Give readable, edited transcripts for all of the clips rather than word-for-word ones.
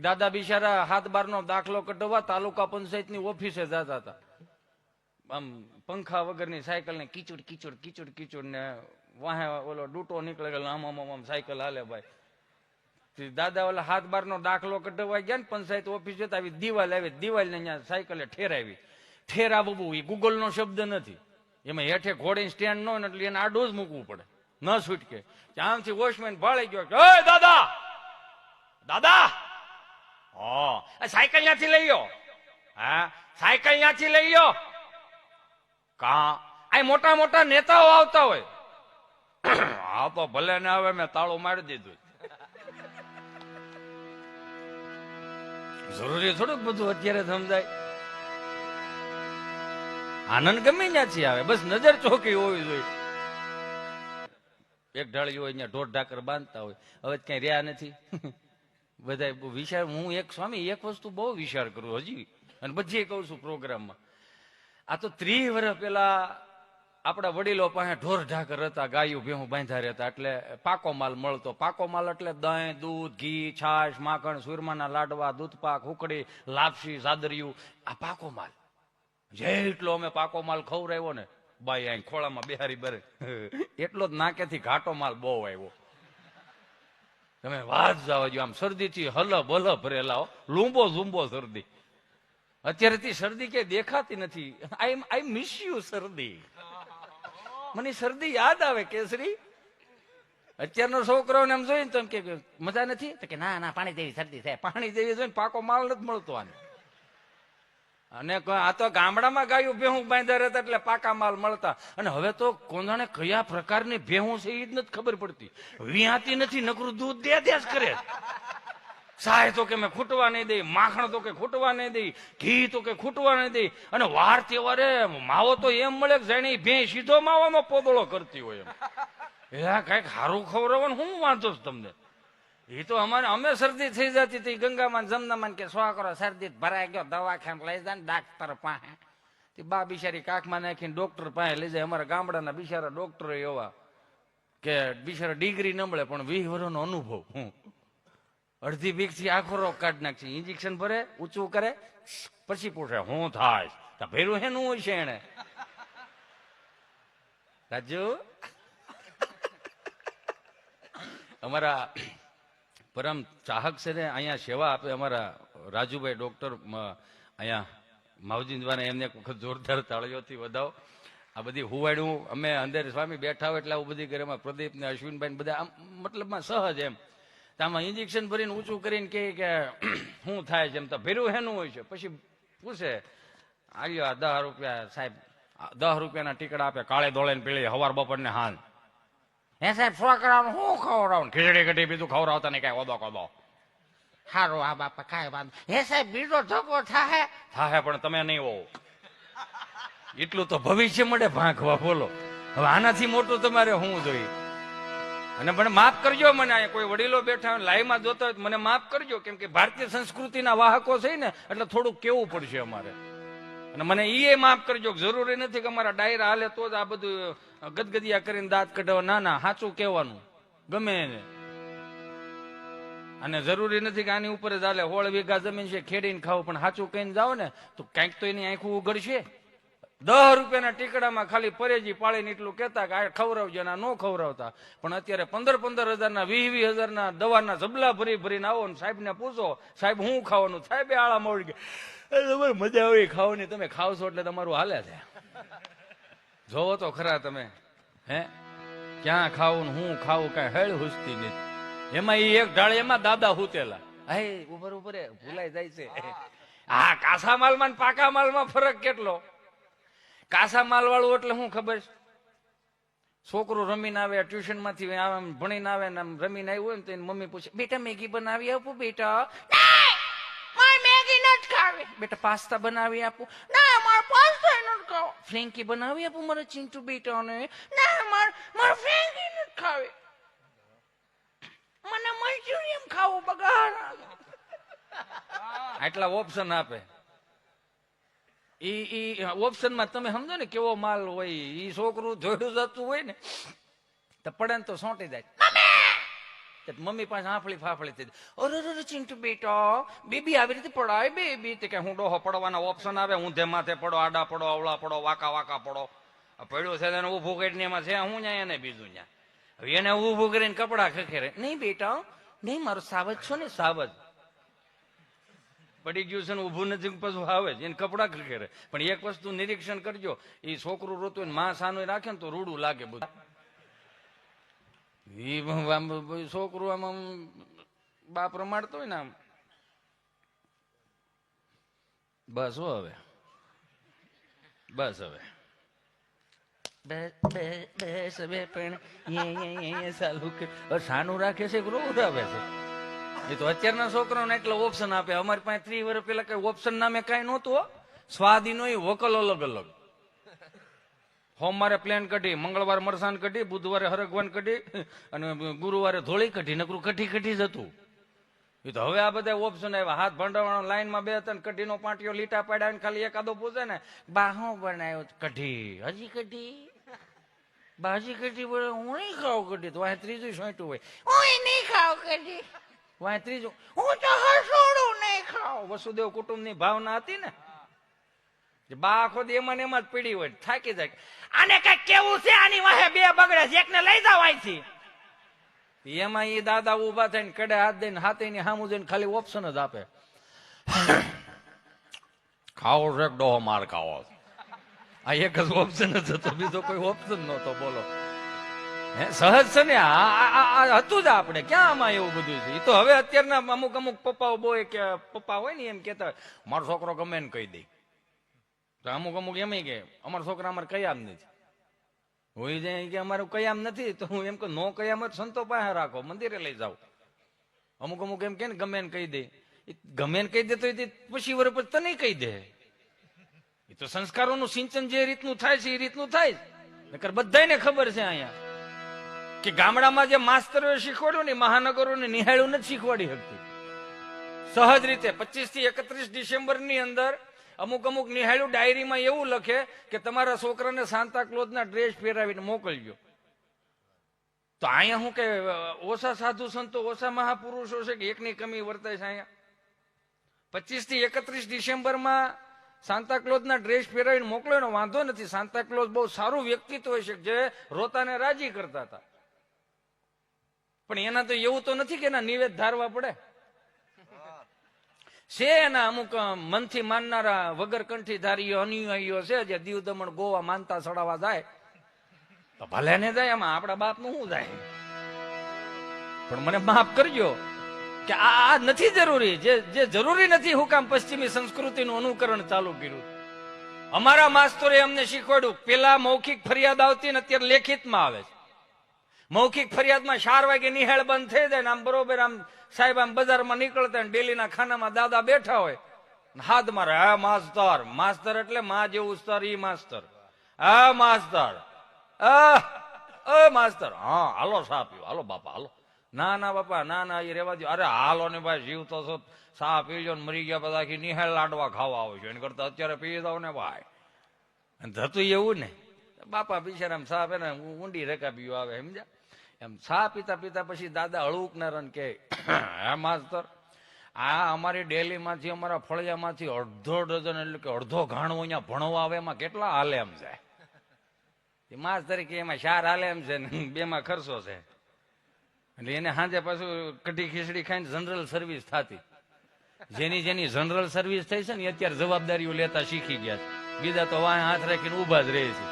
દાદા બિચારા 7-12 નો દાખલો કઢાવવા તાલુકા પંચાયતની ઓફિસે જતા હતા. આમ પંખા વગરની સાયકલ ને કીચડ કીચડ કીચડ કીચડ ને વાહે ઓલો ડૂટો નીકળે ગયેલો આમ સાયકલ હાલે ભાઈ. દાદા ઓલા 7-12 નો દાખલો કઢાવવા ગયા ને પંચાયત ઓફિસ જતા આવી દિવાલ ને અહીંયા સાયકલે ઠેરાવી. ઠેરાવવું એ ગૂગલ નો શબ્દ નથી, એમાં હેઠે ઘોડી સ્ટેન્ડ નો એટલે એને આડું જ મૂકવું પડે, ન છૂટકે. આમથી વોચમેન ભાળી ગયો, દાદા દાદા સાયકલ ત્યાંથી લઈ ગયો. હા સાયકલ ત્યાંથી લઈ ગયો. કા આ મોટા મોટા નેતાઓ આવતા હોય. હા તો ભલે ને આવે, મેં તાળું મારી દીધું. જરૂરી થોડુંક બધું અત્યારે સમજાય. આનંદ ગમે ત્યાંથી આવે, બસ નજર ચોકી હોવી જોઈએ. એક ઢાળી હોય અહીંયા ઢોર ઢાકર બાંધતા હોય, હવે કઈ રહ્યા નથી. બધા વિચાર, હું એક સ્વામી એક વસ્તુ બહુ વિચાર કરું હજી, અને બધી કહું છું પ્રોગ્રામમાં. આ તો 30 વર્ષ પેલા આપણા વડીલો પાસે ઢોર ઢાકર હતા, ગાયું ભેહું બાંધા રહેતા, એટલે પાકો માલ મળતો. પાકો માલ એટલે દહીં, દૂધ, ઘી, છાશ, માખણ, સુરમાના લાડવા, દૂધપાક, ઉકડી, લાપસી, સાદરિયું, આ પાકો માલ. જેટલો અમે પાકો માલ ખવડાવ્યો ને બાઈ અહીં ખોળામાં બેહારી બરે, એટલો જ નાકેથી ઘાટો માલ બહુ આવ્યો. તમે વાત જવા જો, આમ શરદીથી હલબ હલબ ભરેલા, લૂંબો ઝૂંબો શરદી. અત્યારે થી શરદી ક્યાંય દેખાતી નથી. આઈ મિસ યુ શરદી. મને શરદી યાદ આવે કેસરી. અત્યારનો છોકરાઓને એમ જોઈને તો એમ કે મજા નથી, તો કે ના પાણી જેવી શરદી છે. પાણી જેવી જોઈને પાકો માલ નથી મળતો આને. અને આ તો ગામડામાં ગાયું ભેહું બાંધ્યા રહેતા એટલે પાકા માલ મળતા. અને હવે તો કોનાને કયા પ્રકારની ભેહું છે એ જ નથી ખબર પડતી. વિહાતી નથી, નકરું દૂધ દે જ કરે. સાય તો કે મેં ખૂટવા નહીં દઈ, માખણ તો કે ખૂટવા નહીં દઈ, ઘી તો કે ખૂટવા નહીં દઈ. અને વાર તહેવારે માવો તો એમ મળે કે જાણે ભેં સીધો માવાનો પોદળો કરતી હોય એમ. એ કઈક સારું ખવડાવવાનું શું વાંધો છે તમને? એ તો અમે શરદી થઈ જતી હતી, ગંગામાં જમનામાં કે છોકરો શરદી ભરાઈ ગયો, દવાખાને લઈ જાય ને ડાક્ટર પાસે. બા બિચારી કાખમાં નાખીને ડોક્ટર પાસે લઈ જાય. અમારા ગામડાના બિચારા ડોક્ટર એવા કે બિચારા ડિગ્રી ન મળે પણ 20 વર્ષનો અનુભવ. અડધી બીક થી આખો રોગ કાઢી નાખશે. ઇન્જેક્શન ભરે, ઊંચું કરે, પછી પૂછે શું થાય, ભેરું હેનું હોય છે એને. રાજુ અમારા પરમ ચાહક છે ને, અહીંયા સેવા આપે અમારા રાજુભાઈ ડોક્ટર, અહીંયા માવજી દ્વારા એમને એક વખત જોરદાર તાળીઓથી વધાવો. આ બધી હુવાડ્યું અમે અંદર સ્વામી બેઠા હોય એટલે આવું બધી કરે. પ્રદીપ ને અશ્વિનભાઈ બધા આમ મતલબમાં સહજ એમ. આમાં ઇન્જેક્શન ભરીને ઊંચું કરીને કે શું થાય છે એમ, તો ભેરું હેનું હોય છે. પછી પૂછે આવ્યો 10 રૂપિયા સાહેબ, 10 રૂપિયાના ટીકડા આપે, કાળે ધોળે પીળી, હવાર બપોર ને હાલ. હે સાહેબ છોકરાનું શું ખવડાવું? ખીચડી કઢી બીજું ખવડાવતા નહીં, કઈ ઓદો કોદો. સારું આ બાપા કાંઈ વાંધો. હે સાહેબ બીજો ધક્કો થાય પણ તમે નહીં હોવ. એટલું તો ભવિષ્ય મળે ભાંખવા. બોલો હવે આનાથી મોટું તમારે શું જોઈએ? અને મને માફ કરજો, મને અહીંયા કોઈ વડીલો બેઠા હોય લાઈવમાં જોતા હોય મને માફ કરજો, કેમ કે ભારતીય સંસ્કૃતિના વાહકો છે ને એટલે થોડુંક કેવું પડશે અમારે. અને મને એ માફ કરજો, જરૂરી નથી કે અમારા ડાયરા હાલે તો જ આ બધું ગદગદિયા કરીને દાંત કઢાવવા. ના ના, સાચું કહેવાનું ગમે એને. અને જરૂરી નથી કે આની ઉપર જ હાલે. 16 વીઘા જમીન છે, ખેડીને ખાવું, પણ સાચું કહીને જાઓ ને તો કંઈક તો એની આંખું ઉઘડશે. 10 રૂપિયાના ટીકડામાં ખાલી પરેજી પાળીને એટલું કહેતા કે આ ખવડાવજો, ના નો ખવડાવતા. પણ અત્યારે 15-15 હજારના 20-20 હજારના દવાના જબલા ભરીને આવો ને સાહેબ ને પૂછો, સાહેબ હું ખાવાનું? સાહેબ આળા મળી ગયા, તમારે મજા આવી ખાવાની, તમે ખાવ છો એટલે તમારું હાલે છે. જોવો તો ખરા તમે, હે ક્યાં ખાવું હું ખાવું કઈ હેળ હુસતી નથી. એમાં એ એક ઢાળ એમાં દાદા હુતેલા. હે ઉપર ભૂલાઈ જાય છે. હા, કાસા માલમાં ને પાકા માલમાં ફરક કેટલો. કાસા માલ વાળું એટલે શું ખબર? છોકરું રમીને આવે, ટ્યુશન માંથી ભણીને આવે ને રમીને આવ્યું હોય ને તો એની મમ્મી પૂછે, બેટા મેગી બનાવી આપું? બેટા મેગી નથી ખાવી. બેટા પાસ્તા બનાવી આપું? ના મારે પાસ્તા નથી ખાવો. ફ્રેન્કી બનાવી આપું મારે ચિંટુ બેટા ને? ના મારે ફ્રેન્કી નથી ખાવી. મને મંચુરિયન ખાવું બગાડ. આટલા ઓપ્શન આપે. ઓપ્શન માં તમે સમજો ને કેવો માલ હોય. ઈ છોકરું જોયું જતું હોય ને તો પડે ને તો સોંટી જાય. મમ્મી પાસે હાંફળી ફાફળી થઈ અરે ચિંટુ બેટા બેબી આવી રીતે પડાય બેબી કે હું ડોહો પડવાના ઓપ્શન આવે ઊંધે માથે પડો આડા પડો અવળા પડો વાકા વાકા પડો પડ્યો છે એને ઊભું કરીને એમાં છે હું ન્યા એને બીજું ન્યા હવે એને ઊભું કરીને કપડા ખખેરે નહીં બેટા નહીં મારો સાવજ છો ને સાવજ પડી ગયું છે ને ઊભું નથી પાછું આવે જ એને કપડા ખખેરે પણ એક વસ્તુ નિરીક્ષણ કરજો એ છોકરું રોતું માં સાનું રાખે ને તો રૂડું લાગે બધું છોકરું આમ બાપ રમાડતો હોય ને આમ બસ હવે બસ હવે બસ હવે પણ સાનું રાખે છે રોડ આવે છે એ તો અત્યારના છોકરાઓને એટલે ઓપ્શન આપે અમારી પાસે 30 વર્ષ પેલા કઈ ઓપ્શન નામે કઈ નહોતું સ્વાદ નો વકલ અલગ અલગ સોમવારે પ્લેન કઢી મંગળવારે મરસાન કઢી બુધવારે હરગવાન કઢી અને ગુરુવારે ધોળી કઢી નકરું કઠી કઠી જ હતું એ તો હવે આ બધા ઓપ્શન આવ્યા હાથ ભંડાવાળો લાઈનમાં બે હતા કઢીનો પાટિયો લીટા પાડ્યા ખાલી એકાદો પૂછે ને બા હું બનાવ્યો કઢી હજી કઢી બાજી કઢી બોલે હું નહીં ખાવ કઢી તો વાંહે ત્રીજું સોંટ્યું હોય હું નહીં ખાવ કઢી વાંહે ત્રીજું હું તો હસોડું નહીં ખાવ વસુદેવ કુટુંબ ની ભાવના હતી ને બા આખો દી એમાં એમાં જ પીડી હોય થાકી જાય આને કઈ કેવું છે આની વાહે બે બગડે છે એકને લઈ જાવ અહીંથી એમાં એ દાદા ઉભા થઈને કડે હાથ દઈને હાથે ની સામું જઈને ખાલી ઓપ્શન જ આપે ખાવો છે ડોહો માર ખાવો આ એક જ ઓપ્શન જ હતો બીજો કોઈ ઓપ્શન નહોતો બોલો હે સહજ છે ને આ હતું જ આપણે ક્યાં આમાં એવું બધું છે એ તો હવે અત્યારના અમુક અમુક પપ્પાઓ બોય કે પપ્પા હોય ને એમ કેતા મારો છોકરો ગમે ને કહી દે તો અમુક અમુક એમ કે અમારા છોકરા અમારે કયામ નથી હોય જાય કે અમારું કયામ નથી તો હું એમ કે નો કયામ જ સંતો પાસે રાખો મંદિરે લઈ જાઓ અમુક અમુક એમ કે ને ગમે ને કહી દે ગમે ને કહી દે તો પછી વર્ષ પછી તને કહી દે એ તો સંસ્કારોનું સિંચન જે રીતનું થાય છે એ રીતનું થાય નકર બધાને ખબર છે અહીંયા કે ગામડામાં જે માસ્તરોએ શીખવાડ્યું ને મહાનગરોને નિહાળ્યું નથી શીખવાડી શકતી સહજ રીતે 25 થી 31 ડિસેમ્બર ની અંદર અમુક અમુક નિહાળ્યું ડાયરીમાં એવું લખે કે તમારા છોકરાને સાન્તા ક્લોઝના ડ્રેસ પહેરાવીને મોકલજો તો અહીંયા શું કે ઓછા સાધુ સંતો ઓછા મહાપુરુષો છે કે એકની કમી વર્તાય છે અહીંયા 25 થી 31 ડિસેમ્બરમાં સાન્તા ક્લોઝના ડ્રેસ પહેરાવીને મોકલો એનો વાંધો નથી સાન્તા ક્લોઝ બહુ સારું વ્યક્તિત્વ હોય છે જે રોતાને રાજી કરતા હતા પણ એના તો એવું તો નથી કે એના નિવેદ ધારવા પડે છે એના અમુક મનથી માનનારા વગર કંઠી ધારીઓ અનુયાયીઓ છે જે દીવ દમણ ગોવા માનતા ચડાવવા જાય તો ભલે ને જાય એમાં આપણા બાપ નું શું જાય પણ મને માફ કરજો કે આ નથી જરૂરી જે જરૂરી નથી હું કામ પશ્ચિમી સંસ્કૃતિનું અનુકરણ ચાલુ કર્યું અમારા માસ્તરે અમને શીખવાડ્યું પેલા મૌખિક ફરિયાદ આવતી ને અત્યારે લેખિતમાં આવે છે મૌખિક ફરિયાદમાં 4 વાગે નિહાળ બંધ થઈ જાય ને આમ બરોબર આમ સાહેબ આમ બજારમાં નીકળતા ડેલીના ખાનામાં દાદા બેઠા હોય હાથ મારે હા માસ્તર માસ્તર એટલે માં જેવું સ્તર ઈ માસ્તર હા માસ્તર માસ્તર હા હાલો સા પીવો હાલો બાપા હાલો ના ના બાપા ના ના એ રેવા દો અરે હાલો ને ભાઈ જીવ તો છો સા પીજો ને મરી ગયા બધા આખી નિહાળ લાડવા ખાવા આવે છે એને કરતા અત્યારે પી જાવ ને ભાઈ થતું એવું ને બાપા બિચારામ સા પે ને ઊંડી રેકાબીઓ આવે સમજ્યા એમ સા પીતા પીતા પછી દાદા હળુકનાર કે હે માસ્તર આ અમારી ડેલી માંથી અમારા ફળિયામાંથી અડધો ડઝન એટલે કે અડધો ઘાણો અહીંયા ભણવા આવે એમાં કેટલા હાલે એમ છે માસ્તર કે એમાં 4 હાલે એમ છે ને 2 માં ખર્ચો છે એટલે એને સાંજે પાછું કઢી ખીચડી ખાઈને જનરલ સર્વિસ થતી જેની જનરલ સર્વિસ થઈ છે ને અત્યારે જવાબદારીઓ લેતા શીખી ગયા છે બીજા તો વાહ હાથ રાખીને ઉભા જ રહે છે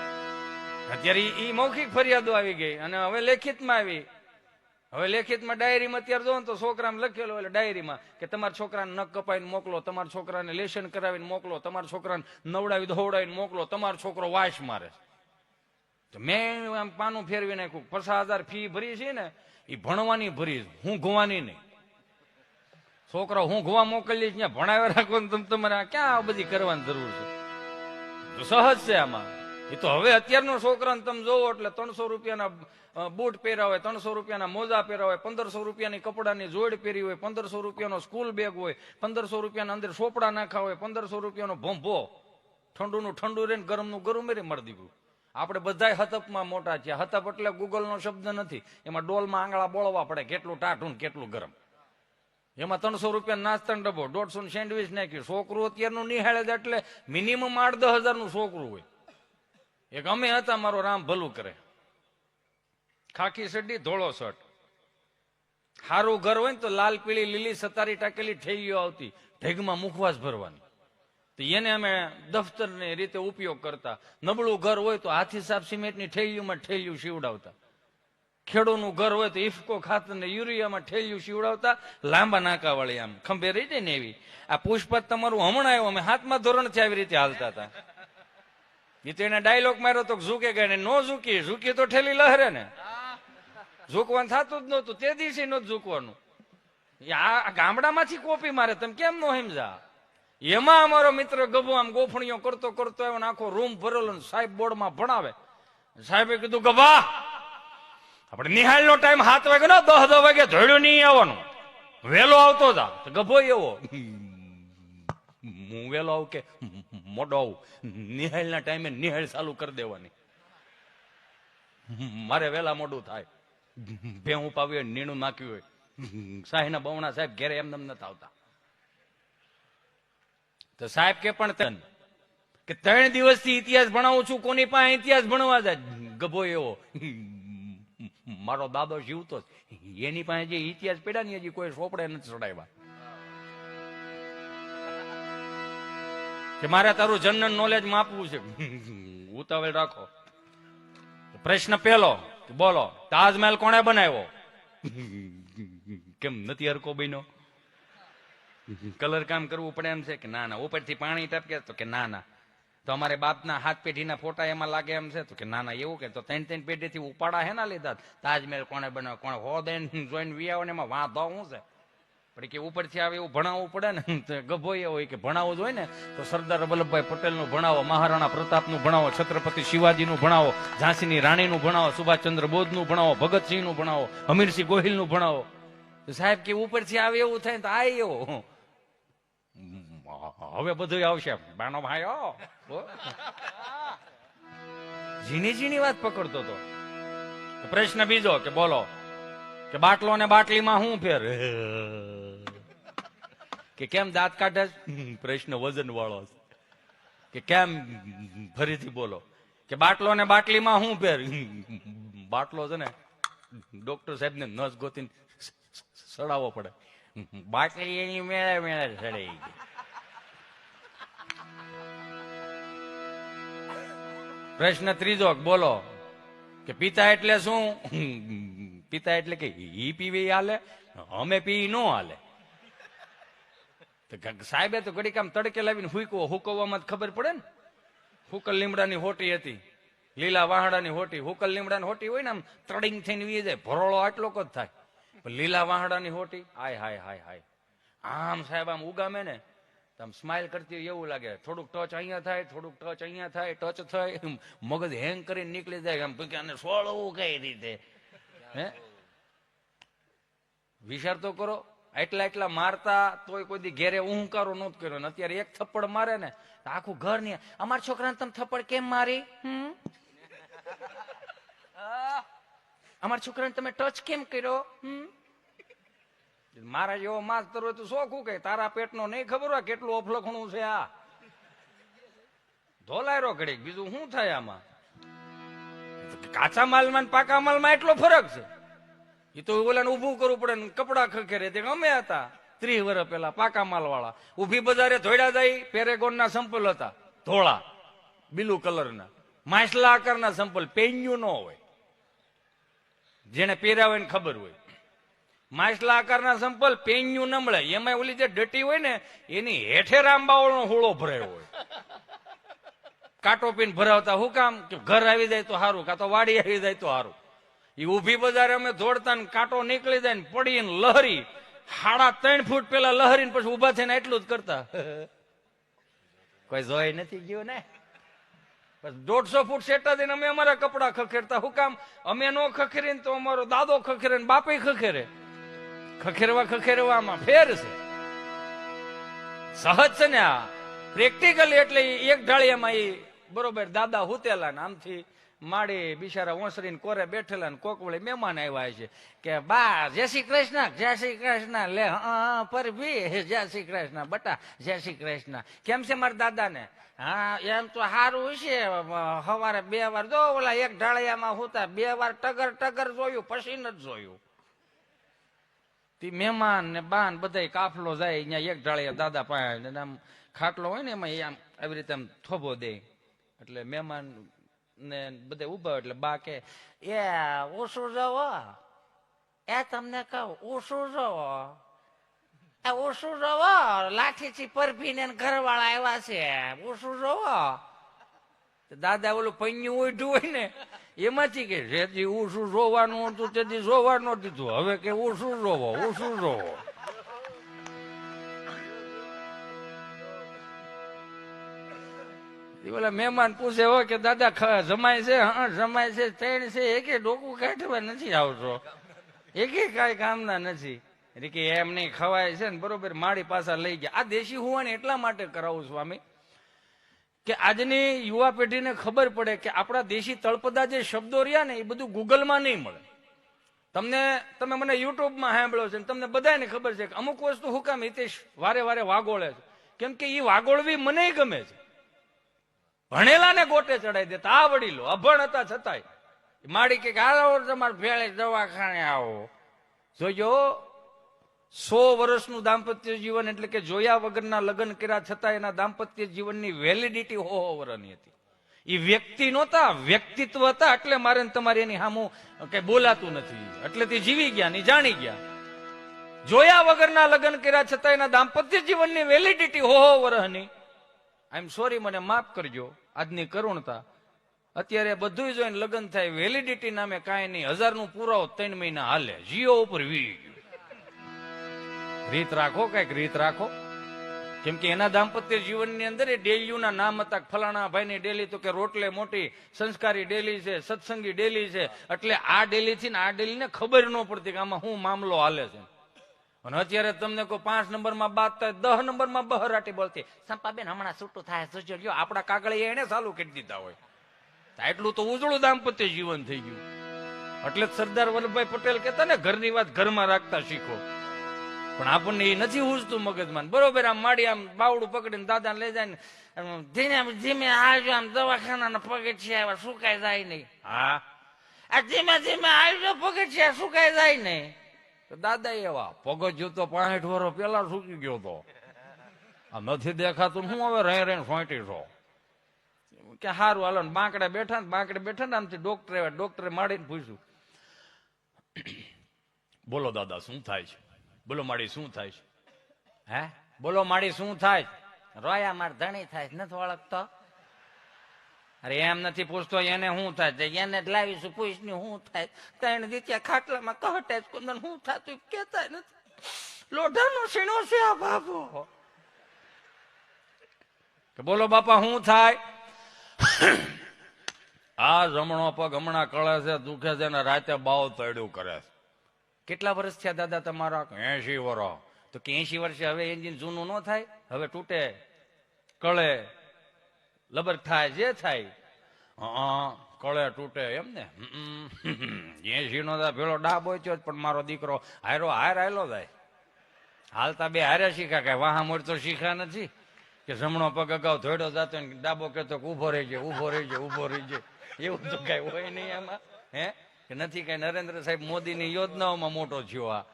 અત્યારે ઈ મૌખિક ફરિયાદો આવી ગઈ અને હવે લેખિતમાં આવી હવે લેખિતમાં ડાયરીમાં અત્યારે જો ને તો છોકરાને લખેલો એટલે ડાયરીમાં કે તમારા છોકરાને નખ કપાઈને મોકલો તમારા છોકરાને લેશન કરાવીને મોકલો તમારા છોકરાને નવડાવી ધોવડાવીને મોકલો તમારો છોકરો વાસ મારે તો મેં આમ પાનું ફેરવી નાખ્યું 50,000 ફી ભરી છે ને એ ભણવાની ભરી હું ઘુવાની નહીં છોકરા હું ઘુવા મોકલી ત્યાં ભણાવ્યા રાખો ને તમારે ક્યાં આ બધી કરવાની જરૂર છે સહજ છે આમાં એ તો હવે અત્યારનો છોકરાને તમે જોવો એટલે 300 રૂપિયાના બૂટ પહેર્યા હોય 300 રૂપિયાના મોજા પહેર્યા હોય 1500 રૂપિયાની કપડાની જોડ પહેરી હોય 1500 રૂપિયાનો સ્કૂલ બેગ હોય 1500 રૂપિયાના અંદર સોપડા નાખા હોય 1500 રૂપિયાનો ભંભો ઠંડુનું ઠંડુ રહે ને ગરમનું ગરમ રે મળી દીધું આપણે બધાય હતપમાં મોટા છીએ. હતપ એટલે ગૂગલનો શબ્દ નથી. એમાં ડોલમાં આંગળા બોળવા પડે, કેટલું ટાઢું ને કેટલું ગરમ. એમાં 300 રૂપિયા નાસ્તાનો ડબ્બો, 150 સેન્ડવીચ નાખ્યું. છોકરું અત્યારનું નિહાળે એટલે મિનિમમ 8-10 હજારનું છોકરું હોય. એક અમે હતા, મારો રામ ભલું કરે, ખાખી સડી ધોળો શર્ટ, સારું ઘર હોય ને તો લાલ પીળી લીલી સતારી ટાકેલી ઠેલીઓ આવતી, ઢેગમાં મુખવાસ ભરવાની. તો એને અમે દફતરની રીતે ઉપયોગ કરતા. નબળું ઘર હોય તો હાથી સાફ સિમેન્ટની ઠેલીઓમાં ઠેલિયું સીવડાવતા. ખેડૂતનું ઘર હોય તો ઇફકો ખાતર ને યુરિયામાં ઠેલિયું સીવડાવતા. લાંબા નાકા વાળી આમ ખંભે રહી જાય ને એવી. આ પુષ્પત તમારું હમણાં આવ્યો, અમે 7મા ધોરણથી આવી રીતે હાલતા હતા. એ તો એને ડાયલોગ માર્યો તો ઝૂકે ગઈ, નો ઝૂકી તો ઠેલી લહેરે ને. ઝૂકવાનું થતું જ નહોતું, તે દિવસે નહોતું ઝૂકવાનું. આ ગામડામાંથી કોપી મારે, તમે કેમ નો સમજા? એમાં અમારો મિત્ર ગભો આમ ગોફણીઓ કરતો કરતો આવ્યો ને આખો રૂમ ભરેલો. સાહેબ બોર્ડમાં ભણાવે. સાહેબે કીધું ગભા, આપણે નિહાળનો ટાઈમ 7 વાગે ને 10 વાગે ધોળ્યો નહીં આવવાનું, વેલો આવતો જા. ગભો એવો, હું વેલો આવું કે મોડો આવું? નિહાળના ટાઈમે નિહાળ ચાલુ કરી દેવાની. મારે વેલા મોડું થાય. ભેહું પાવી હોય, નીણું નાખ્યું હોય. સાહીના બવણા સાહેબ ઘેરે એમને નથી આવતા. તો સાહેબ કે પણ કે 3 દિવસથી ઇતિહાસ ભણાવું છું, કોની પાસે ઇતિહાસ ભણવા જાય? ગભો એવો, મારો દાદો જીવતો એની પાસે જે ઇતિહાસ પડ્યા ને હજી કોઈ સોપડે નથી ચડાવ્યા. કે મારે તારું જનરલ નોલેજ માપવું છે. ઉતાવળ રાખો. પ્રશ્ન પહેલો, બોલો, તાજમહેલ કોણે બનાવ્યો? કેમ નથી હરકો બન્યો? કલર કામ કરવું પડે એમ છે કે ના ના? ઉપરથી પાણી ટપકે તો કે ના ના. તો અમારે બાપના હાથ પેઢીના ફોટા એમાં લાગે એમ છે તો કે ના ના. એવું કે તો 3 પેઢીથી ઉપાડા હે ના લીધા. તાજમહેલ કોણે બનાવ્યો? કોણે હોદે જોઈને વિયાવો ને એમાં વાંધો શું છે? પણ કે ઉપરથી આવે એવું ભણાવવું પડે ને. તો ગભો એ હોય કે ભણાવવું જ હોય ને તો સરદાર વલ્લભભાઈ પટેલનું ભણાવો, મહારાણા પ્રતાપનું ભણાવો, છત્રપતિ શિવાજીનું ભણાવો, ઝાંસીની રાણીનું ભણાવો, સુભાષચંદ્ર બોઝનું ભણાવો, ભગતસિંહનું ભણાવો, હમીરસિંહ ગોહિલનું ભણાવો. તો સાહેબ કે ઉપરથી આવે એવું થાય તો આ એવો. હવે બધું આવશે બાનો ભાઈ. ઝીણી ઝીણી વાત પકડતો હતો. પ્રશ્ન બીજો કે બોલો, કે બાટલો ને બાટલીમાં શું ફેર? કે કેમ દાંત કાઢે? પ્રશ્ન વજન વાળો કે કેમ? ફરીથી બોલો, કે બાટલો ને બાટલીમાં શું ફેર? બાટલો છે ને ડોક્ટર સાહેબ ને નસ ગોતીને સડાવવો પડે, બાટલી એની મેળે મેળે સડાઈ ગઈ. પ્રશ્ન ત્રીજો બોલો, કે પિતા એટલે શું? પિતા એટલે કે ઈ પીવી હાલે, અમે પી નો હાલે. સાહેબે તો ઘડીક આમ તડકે લાવીને હુકવવામાં જ ખબર પડે ને. હુકલ લીમડાની હોટી હતી, લીલા વાહડાની હોટી. હુકલ લીમડાની હોટી હોય ને આમ તડિંગ થઈને વી જાય, ભરોળો આટલો જ થાય. લીલા વાહડાની હોટી, હાય હાય હાય હાય. આમ સાહેબ આમ ઉગામે ને આમ સ્માઇલ કરતી હોય એવું લાગે. થોડુંક ટચ અહીંયા થાય, થોડુંક ટચ અહીંયા થાય, ટચ થાય, મગજ હેંગ કરીને નીકળી જાય. આમ કે આને સોળવું કઈ રીતે? હે, વિચાર તો કરો. એટલા મારતા તોય કોઈ દી ઘેરે ઊંકારો નહોતો કર્યો. ને અત્યારે એક થપ્પડ મારે ને આખું ઘર ની, અમારા છોકરાને તમે થપ્પડ કેમ મારી? અમારા છોકરાને તમે ટચ કેમ કર્યો? મારા જેવો માસ્તર હોય તો શોખું કે તારા પેટનો નહીં ખબર હોય કેટલું અફલખણું છે. આ ધોલાયરો ઘડીક, બીજું શું થાય આમાં? કાચા માલમાં પાકા માલમાં એટલો ફરક છે. એ તો ઓલાને ઉભું કરવું પડે ને કપડા ખખેરે. તે અમે હતા 30 વર્ષ પેલા પાકા માલ વાળા, ઉભી બજારે ધોળ્યા જાય. પેરેગોન ના સંપલ હતા, ધોળા બ્લુ કલરના, માછલા આકારના સંપલ, પેન્યુ ન હોય. જેને પહેર્યા હોય ને ખબર હોય. માછલા આકારના સંપલ, પેન્યુ ન મળે. એમાં ઓલી જે ડટી હોય ને એની હેઠે રામબાવળનો હોળો ભરાયો હોય. કાંટો પીને ભરાવતા. શું કામ? કે ઘર આવી જાય તો સારું, કાં તો વાડી આવી જાય તો સારું. એ ઉભી બજારે અમે દોડતા ને કાંટો નીકળી જાય ને પડીને લહરી 3.5 ફૂટ પેલા લહરીને પછી ઉભા થઈને એટલું જ કરતા. કોઈ જોઈ નથી ગયું ને. 150 ફૂટ સેટા દઈને અમે અમારા કપડા ખખેરતા. શું કામ? અમે નો ખખેરીને તો અમારો દાદો ખખેરે ને બાપે ખખેરે. ખખેરવામાં ફેર છે. સહજ છે ને આ પ્રેક્ટિકલ. એટલે એક ઢાળિયામાં એ બરોબર દાદા હુતેલા ને આમથી માડી બિચારા ઓસરીને કોરે બેઠેલા ને કોક વળી મહેમાન આવ્યા છે કે બા જય શ્રી કૃષ્ણ લે પર ભી જય શ્રી કૃષ્ણ બટા જય શ્રી કૃષ્ણ કેમ છે મારા દાદાને હા એમ તો સારું છે સવારે 2 વાર જો ઓલા એક ઢાળિયામાં હોતા 2 વાર ટગર જોયું પછી નથી જોયું મહેમાન ને બાન બધા કાફલો જાય અહીંયા એક ઢાળિયા દાદા પાસે આમ ખાટલો હોય ને એમાં આમ આવી રીતે આમ થોભો દે એટલે મહેમાન ને બધા ઉભા એટલે બા કે એ ઓછું જવો એ તમને કહું ઓછું જવો ઓછું જવો લાઠીથી પરભીને ઘરવાળા આવ્યા છે ઓછું જવો દાદા ઓલું પૈયું ઉઠ્યું હોય ને એમાંથી કે જેથી ઓછું જોવાનું હતું તેથી જોવા ન દીધું હવે કે ઓછું જોવો ઓછું જોવો ઓલા મહેમાન પૂછે હો કે દાદા જમાય છે હા જમાય છે ત્રણ છે એકે ડોકું કાઢવા નથી આવતો એકે કઈ કામના નથી એટલે કે એમ નહીં ખવાય છે ને બરોબર મારી પાછા લઈ ગયા આ દેશી હોવાને એટલા માટે કરાવું સ્વામી કે આજની યુવા પેઢીને ખબર પડે કે આપણા દેશી તળપદા જે શબ્દો રહ્યા ને એ બધું ગૂગલમાં નહીં મળે તમે મને યુટ્યુબમાં સાંભળો છે તમને બધાને ખબર છે કે અમુક વસ્તુ હું કામ હિતેશ વારે વારે વાગોળે છે કેમ કે એ વાગોળવી મને ગમે છે ભણેલા ને ગોટે ચડાવી દેતા આ વડીલો અભણ હતા છતાંય માડી કે હાલો તમારે ભેળે દવાખાને આવો જોજો 100 વર્ષનું દાંપત્ય જીવન એટલે કે જોયા વગરના લગ્ન કર્યા છતાં એના દાંપત્ય જીવનની વેલિડિટી 100 વર્ષની હતી એ વ્યક્તિ નહોતા વ્યક્તિત્વ હતા એટલે મારે તમારે એની સામું કઈ બોલાતું નથી એટલે તે જીવી ગયા ની જાણી ગયા જોયા વગરના લગ્ન કર્યા છતાં એના દાંપત્ય જીવનની વેલિડિટી 100 વર્ષની આઈ એમ સોરી મને માફ કરજો આજની કરુણતા અત્યારે બધું જોઈને લગ્ન થાય વેલિડિટી નામે કાંઈ નહીં 1000 નું પુરાવો 3 મહિના હાલે જીઓ ઉપર વી રીત રાખો કઈક રીત રાખો કેમ કે એના દાંપત્ય જીવનની અંદર એ ડેલીઓના નામ હતા ફલાણા ભાઈની ડેલી તો કે રોટલે મોટી સંસ્કારી ડેલી છે સત્સંગી ડેલી છે એટલે આ ડેલી થી આ ડેલી ને ખબર ન પડતી કે આમાં શું મામલો હાલે છે અને અત્યારે તમને કોઈ 5 નંબરમાં બાદ થાય 10 નંબરમાં બહરાટી બોલતી સંપાબેન હમણાં છૂટું થાય જોજો લ્યો આપણા કાગળિયા એને ચાલુ કરી દીધા હોય એટલું તો ઉજળું દાંપત્ય જીવન થઈ ગયું એટલે સરદાર વલ્લભભાઈ પટેલ કહેતા ને ઘરની વાત ઘરમાં રાખતા શીખો પણ આપણને એ નથી ઉજતું મગજમાં બરોબર આમ માડી આમ બાવડું પકડીને દાદા લઈ જાય ને ધીમે ધીમે આવજો આમ દવાખાના પગથિયા સુકાઈ જાય નહીં હા આ ધીમે ધીમે આવજો પગથિયા સુકાઈ જાય નહીં દાદા એવા પગથિયું તો 65 વર્ષ પેલા સુકી ગયો તો આ નથી દેખાતું હું હવે રહે સોંટી છો કે સારું હાલો બાંકડે બેઠા ને આમથી ડોક્ટરે માડીને પૂછ્યું બોલો દાદા શું થાય છે બોલો માડી શું થાય છે હે બોલો માડી શું થાય રોયા માર ધણી થાય નથી ઓળખતો અરે એમ નથી પૂછતો એને શું થાય એને જ લાવીશું પૂછની શું થાય 3 દીત્યા ખાટલામાં કહટે કુંદન શું થતું કેતા નથી લોઢાનો સીણો છે આ બાપો કે બોલો બાપા શું થાય આ જમણો પગ હમણાં કળે છે દુખે છે ને રાતે બાવ તળ્યું કરે છે કેટલા વર્ષ થયા દાદા તમારા 80 વર્ષ તો કે 80 વર્ષે હવે એન્જિન જૂનું ન થાય હવે તૂટે કળે લબર થાય જે થાય કળે તૂટે એમ ને 80 નો પેલો ડાબ હોય પણ મારો દીકરો હાયલો જાય હાલતા બે હારે શીખા કઈ વાહા મોડ તો શીખા નથી કે જમણો પગ અગાઉ ધોડો જતો ડાબો કહેતો ઉભો રહી જાય એવું તો કઈ હોય નહીં એમાં હે કે નથી કઈ નરેન્દ્ર સાહેબ મોદીની યોજનાઓમાં મોટો થયો આ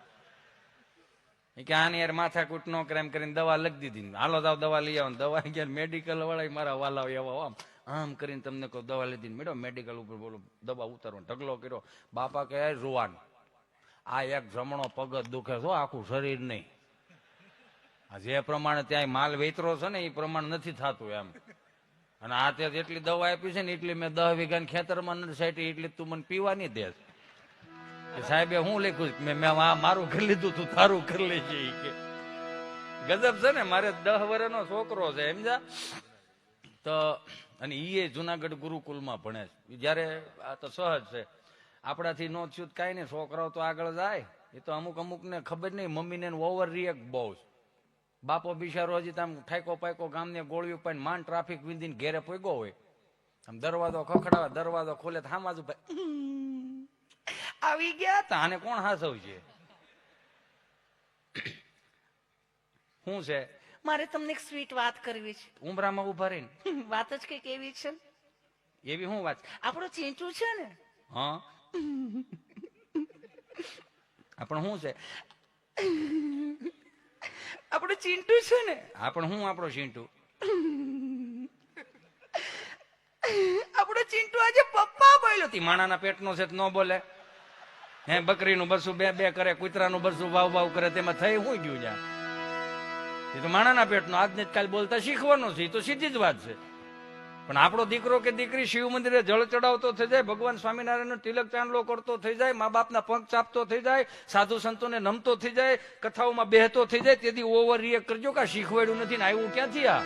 કે આની યાર માથાકૂટ ન કરે એમ કરીને દવા લખી દીધી હાલો જાવ દવા લઈ આવો દવા ગયા મેડિકલ વાળા મારા વાલા એવા આમ કરીને તમને કહું દવા લીધી મેડમ મેડિકલ ઉપર બોલો દવા ઉતારવાનો ઢગલો કર્યો બાપા કહે જુવાન આ એક જમણો પગ જ દુખે છો આખું શરીર નહીં આ જે પ્રમાણે ત્યાં માલ વેતરો છે ને એ પ્રમાણે નથી થતું એમ અને આ તે જેટલી દવા આપી છે ને એટલી મેં 10 વીઘા ખેતરમાં નથી સાઈટી એટલી તું મને પીવાની દે સાહેબે હું લખ્યું મેં મારું કરી લીધું તું તારું કરી લેજે કે ગજબ છે ને મારે 10 વર્ષનો છોકરો છે સમજા તો અને એ જુનાગઢ ગુરુકુલમાં ભણે છે જયારે આ તો સહજ છે આપણાથી નો થયું કઈ નહીં છોકરાઓ તો આગળ જાય એ તો અમુક ને ખબર નહીં મમ્મીને ઓવર રિએક્ટ બહુ બાપો બિચારો હજી તમે ઠાકો પાકો ગામને ગોળીઓ પાઈને માન ટ્રાફિક વિંધીને ઘેરે પોગ્યો હોય આમ દરવાજો ખખડાવે, દરવાજો ખોલે તો હામાજુ ભાઈ આવી ગયા તા, આને કોણ હાસવશે? શું છે? મારે તમને એક સ્વીટ વાત કરવી છે. ઉમરામાં ઉભા રહીને વાત જ કઈક એવી છે. એવી શું વાત? આપણો ચીંટુ છે ને, હા આપણ શું છે? આપણો ચીંટુ છે ને, આપણ શું આપણો ચીંટુ? આપણો ચીંટુ આજે પપ્પા બોલ્યો. માણાના પેટનો છે ન બોલે? હે બકરીનું બસું બે બે કરે, કૂતરાનું બસું વાવ વાવ કરે, તેમાં થઈ શું ગયું? જ્યાં એ તો માણાના પેટનો, આજને જ કાલ બોલતા શીખવાનો છે, એ તો સીધી જ વાત છે. પણ આપણો દીકરો કે દીકરી શિવ મંદિરે જળ ચડાવતો થઈ જાય, ભગવાન સ્વામિનારાયણનો તિલક ચાંદલો કરતો થઈ જાય, મા બાપના પગ ચાપતો થઈ જાય, સાધુ સંતોને નમતો થઈ જાય, કથાઓમાં બેહતો થઈ જાય, તેથી ઓવર રિએક્ટ કરજો કે શીખવાડ્યું નથી ને આવ્યું ક્યાંથી? આ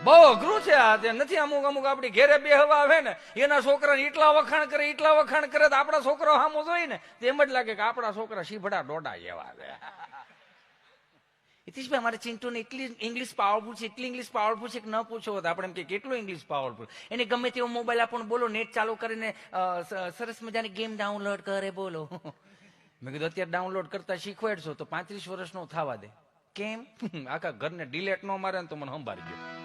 બહુ અઘરું છે. આ તે નથી. અમુક અમુક આપડી ઘેરે બેહવા આવે ને, એના છોકરાને એટલા વખાણ કરે તો આપણા છોકરા સામો જોઈ ને એમ જ લાગે કે આપણા છોકરા શીભડા ડોડા જેવા છે. હિતેશભાઈ, અમારે ચિંટુને એટલી ઇંગ્લિશ પાવરફુલ છે, એટલી ઇંગ્લિશ પાવરફુલ છે કે ન પૂછો. આપણે એમ કે કેટલું ઇંગ્લિશ પાવરફુલ. એને ગમે તેવો મોબાઈલ આપણને બોલો, નેટ ચાલુ કરીને સરસ મજાની ગેમ ડાઉનલોડ કરે, બોલો. મેં કીધું અત્યારે ડાઉનલોડ કરતા શીખવાડશો તો 35 વર્ષનો થવા દે. કેમ? આખા ઘરને ડિલેટ ન મારે ને તો મને સંભાળી ગયો.